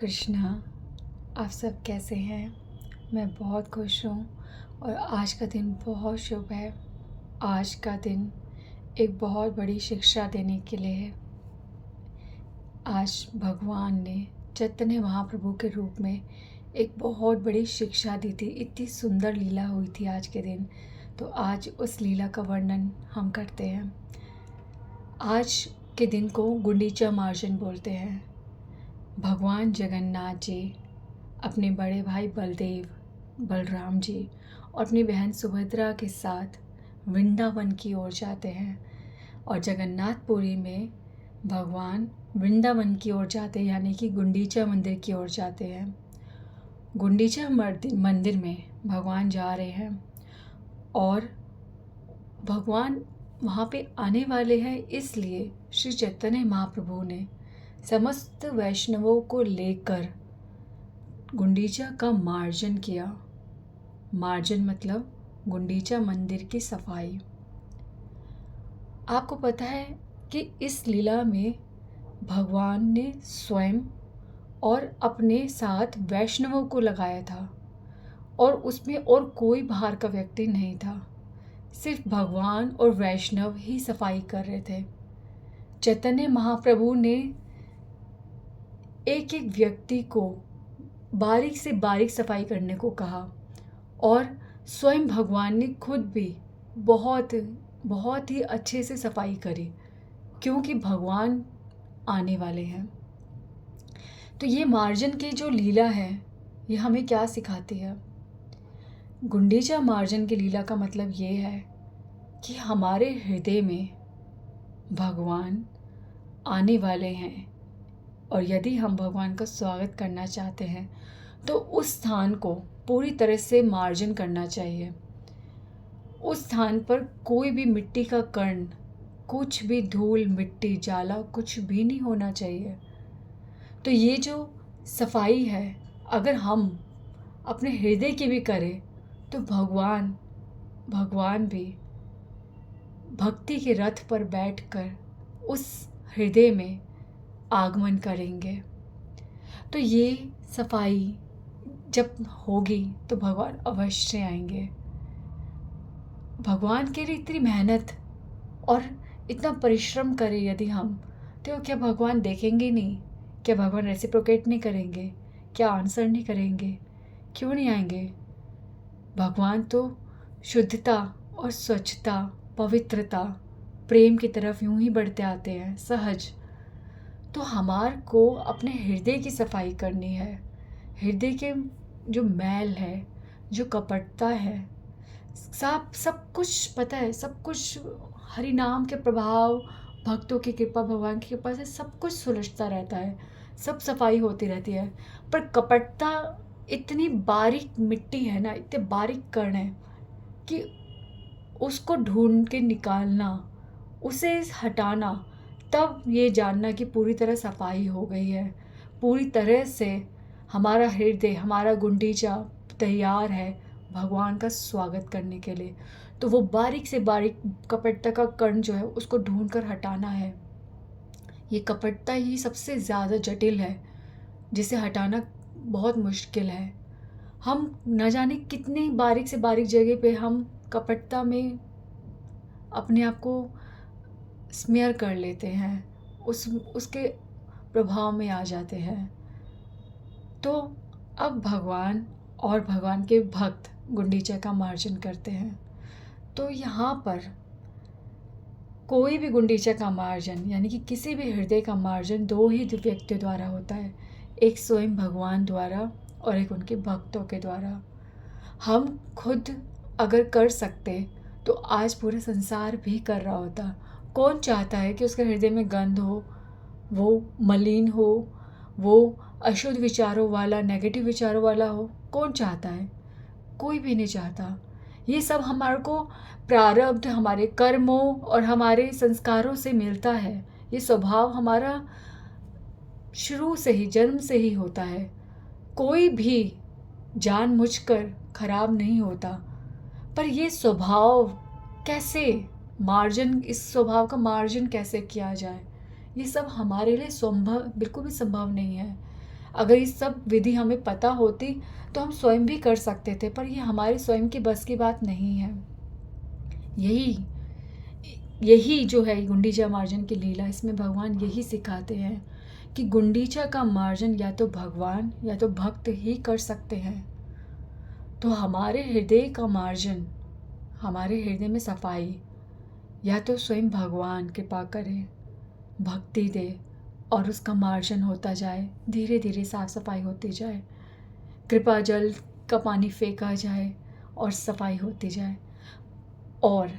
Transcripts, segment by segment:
कृष्णा, आप सब कैसे हैं? मैं बहुत खुश हूँ और आज का दिन बहुत शुभ है। आज का दिन एक बहुत बड़ी शिक्षा देने के लिए है। आज भगवान ने चैतन्य महाप्रभु के रूप में एक बहुत बड़ी शिक्षा दी थी। इतनी सुंदर लीला हुई थी आज के दिन, तो आज उस लीला का वर्णन हम करते हैं। आज के दिन को गुंडीचा मार्जन बोलते हैं। भगवान जगन्नाथ जी अपने बड़े भाई बलराम जी और अपनी बहन सुभद्रा के साथ वृंदावन की ओर जाते हैं और जगन्नाथपुरी में भगवान वृंदावन की ओर जाते हैं, यानी कि गुंडीचा मंदिर की ओर जाते हैं। गुंडीचा मंदिर में भगवान जा रहे हैं और भगवान वहाँ पे आने वाले हैं, इसलिए श्री चैतन्य महाप्रभु ने समस्त वैष्णवों को लेकर गुंडीचा का मार्जन किया। मार्जन मतलब गुंडीचा मंदिर की सफाई। आपको पता है कि इस लीला में भगवान ने स्वयं और अपने साथ वैष्णवों को लगाया था और उसमें और कोई बाहर का व्यक्ति नहीं था। सिर्फ भगवान और वैष्णव ही सफाई कर रहे थे। चैतन्य महाप्रभु ने एक एक व्यक्ति को बारीक से बारीक सफाई करने को कहा और स्वयं भगवान ने खुद भी बहुत बहुत ही अच्छे से सफाई करी, क्योंकि भगवान आने वाले हैं। तो ये मार्जन की जो लीला है, ये हमें क्या सिखाती है? गुंडीचा मार्जन की लीला का मतलब ये है कि हमारे हृदय में भगवान आने वाले हैं और यदि हम भगवान का स्वागत करना चाहते हैं तो उस स्थान को पूरी तरह से मार्जन करना चाहिए। उस स्थान पर कोई भी मिट्टी का कण, कुछ भी धूल मिट्टी जाला कुछ भी नहीं होना चाहिए। तो ये जो सफाई है, अगर हम अपने हृदय की भी करें तो भगवान भी भक्ति के रथ पर बैठकर उस हृदय में आगमन करेंगे। तो ये सफाई जब होगी तो भगवान अवश्य आएंगे। भगवान के लिए इतनी मेहनत और इतना परिश्रम करें यदि हम, तो क्या भगवान देखेंगे नहीं? क्या भगवान रेसिप्रोकेट नहीं करेंगे? क्या आंसर नहीं करेंगे? क्यों नहीं आएंगे? भगवान तो शुद्धता और स्वच्छता, पवित्रता, प्रेम की तरफ यूं ही बढ़ते आते हैं सहज। तो हमार को अपने हृदय की सफाई करनी है। हृदय के जो मैल है, जो कपटता है, सब कुछ पता है, सब कुछ हरि नाम के प्रभाव, भक्तों की कृपा, भगवान की कृपा से सब कुछ सुलझता रहता है, सब सफाई होती रहती है। पर कपटता इतनी बारीक मिट्टी है ना, इतने बारीक कण है कि उसको ढूंढ के निकालना, उसे हटाना, तब ये जानना कि पूरी तरह सफाई हो गई है, पूरी तरह से हमारा हृदय, हमारा गुंडीचा तैयार है भगवान का स्वागत करने के लिए। तो वो बारीक से बारीक कपटता का कण जो है उसको ढूंढ कर हटाना है। ये कपटता ही सबसे ज़्यादा जटिल है, जिसे हटाना बहुत मुश्किल है। हम न जाने कितनी बारीक से बारीक जगह पे हम कपटता में अपने आप को स्मेयर कर लेते हैं, उसके प्रभाव में आ जाते हैं। तो अब भगवान और भगवान के भक्त गुंडीचा का मार्जन करते हैं। तो यहाँ पर कोई भी गुंडीचा का मार्जन, यानी कि किसी भी हृदय का मार्जन, दो ही व्यक्तियों द्वारा होता है, एक स्वयं भगवान द्वारा और एक उनके भक्तों के द्वारा। हम खुद अगर कर सकते तो आज पूरा संसार भी कर रहा होता। कौन चाहता है कि उसके हृदय में गंध हो, वो मलिन हो, वो अशुद्ध विचारों वाला, नेगेटिव विचारों वाला हो? कौन चाहता है? कोई भी नहीं चाहता। ये सब हमारे को प्रारब्ध, हमारे कर्मों और हमारे संस्कारों से मिलता है। ये स्वभाव हमारा शुरू से ही, जन्म से ही होता है। कोई भी जानबूझकर खराब नहीं होता। पर ये स्वभाव कैसे इस स्वभाव का मार्जन कैसे किया जाए, ये सब हमारे लिए संभव, बिल्कुल भी संभव नहीं है। अगर ये सब विधि हमें पता होती तो हम स्वयं भी कर सकते थे, पर ये हमारे स्वयं की बस की बात नहीं है। यही यही जो है गुंडीचा मार्जन की लीला, इसमें भगवान यही सिखाते हैं कि गुंडीचा का मार्जन या तो भगवान या तो भक्त ही कर सकते हैं। तो हमारे हृदय का मार्जन, हमारे हृदय में सफाई या तो स्वयं भगवान कृपा करे, भक्ति दे और उसका मार्जन होता जाए, धीरे धीरे साफ सफाई होती जाए, कृपा जल का पानी फेंका जाए और सफाई होती जाए। और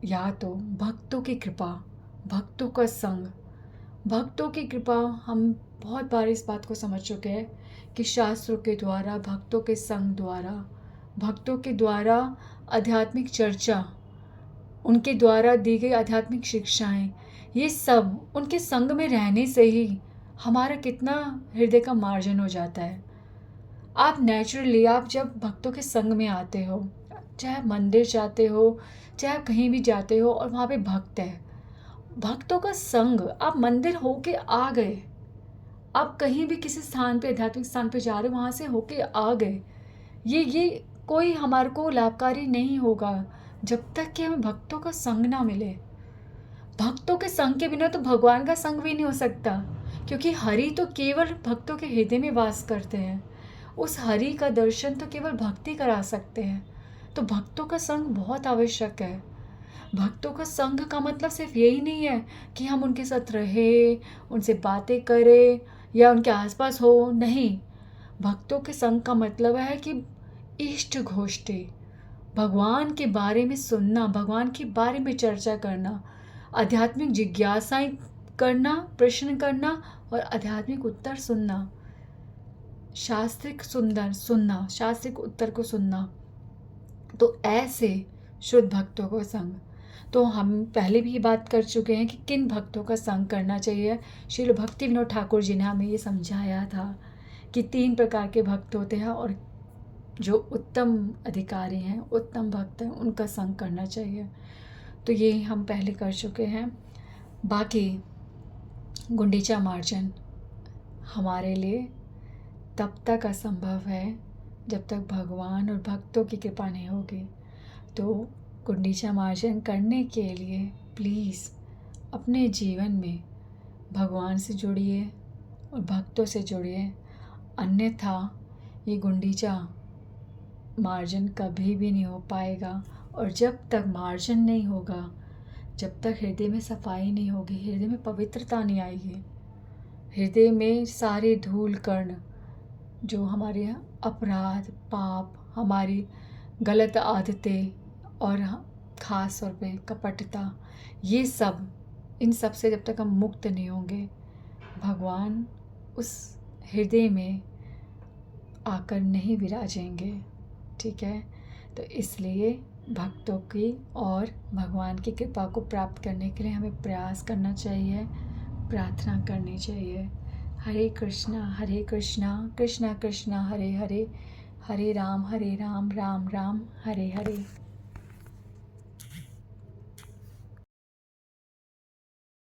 या तो भक्तों की कृपा, भक्तों का संग, भक्तों की कृपा, हम बहुत बार इस बात को समझ चुके हैं कि शास्त्रों के द्वारा, भक्तों के संग द्वारा, भक्तों के द्वारा आध्यात्मिक चर्चा, उनके द्वारा दी गई आध्यात्मिक शिक्षाएं, ये सब उनके संग में रहने से ही हमारा कितना हृदय का मार्जन हो जाता है। आप नेचुरली, आप जब भक्तों के संग में आते हो, चाहे मंदिर जाते हो, चाहे कहीं भी जाते हो और वहाँ पे भक्त है, भक्तों का संग, आप मंदिर होके आ गए, आप कहीं भी किसी स्थान पे, आध्यात्मिक स्थान पे जा रहे हो, वहाँ से होके आ गए, ये कोई हमारे को लाभकारी नहीं होगा जब तक कि हमें भक्तों का संग ना मिले। भक्तों के संग के बिना तो भगवान का संग भी नहीं हो सकता, क्योंकि हरि तो केवल भक्तों के हृदय में वास करते हैं। उस हरि का दर्शन तो केवल भक्ति करा सकते हैं। तो भक्तों का संग बहुत आवश्यक है। भक्तों का संग का मतलब सिर्फ यही नहीं है कि हम उनके साथ रहे, उनसे बातें करें या उनके आसपास हो, नहीं। भक्तों के संग का मतलब है कि इष्ट गोष्ठी, भगवान के बारे में सुनना, भगवान के बारे में चर्चा करना, आध्यात्मिक जिज्ञासाएं करना, प्रश्न करना और आध्यात्मिक उत्तर सुनना, शास्त्रिक शास्त्रिक उत्तर को सुनना। तो ऐसे शुद्ध भक्तों को संग, तो हम पहले भी ये बात कर चुके हैं कि किन भक्तों का संग करना चाहिए। श्रील भक्ति विनोद ठाकुर जी ने हमें ये समझाया था कि 3 प्रकार के भक्त होते हैं और जो उत्तम अधिकारी हैं, उत्तम भक्त हैं, उनका संग करना चाहिए। तो ये हम पहले कर चुके हैं। बाकी गुंडीचा मार्जन हमारे लिए तब तक असंभव है जब तक भगवान और भक्तों की कृपा नहीं होगी। तो गुंडीचा मार्जन करने के लिए प्लीज़ अपने जीवन में भगवान से जुड़िए और भक्तों से जुड़िए, अन्यथा ये गुंडीचा मार्जन कभी भी नहीं हो पाएगा। और जब तक मार्जन नहीं होगा, जब तक हृदय में सफाई नहीं होगी, हृदय में पवित्रता नहीं आएगी, हृदय में सारे धूल कण, जो हमारे अपराध, पाप, हमारी गलत आदतें और ख़ास तौर पे कपटता, ये सब, इन सब से जब तक हम मुक्त नहीं होंगे, भगवान उस हृदय में आकर नहीं विराजेंगे। ठीक है, तो इसलिए भक्तों की और भगवान की कृपा को प्राप्त करने के लिए हमें प्रयास करना चाहिए, प्रार्थना करनी चाहिए। हरे कृष्णा कृष्णा कृष्णा हरे हरे, हरे राम राम राम हरे हरे।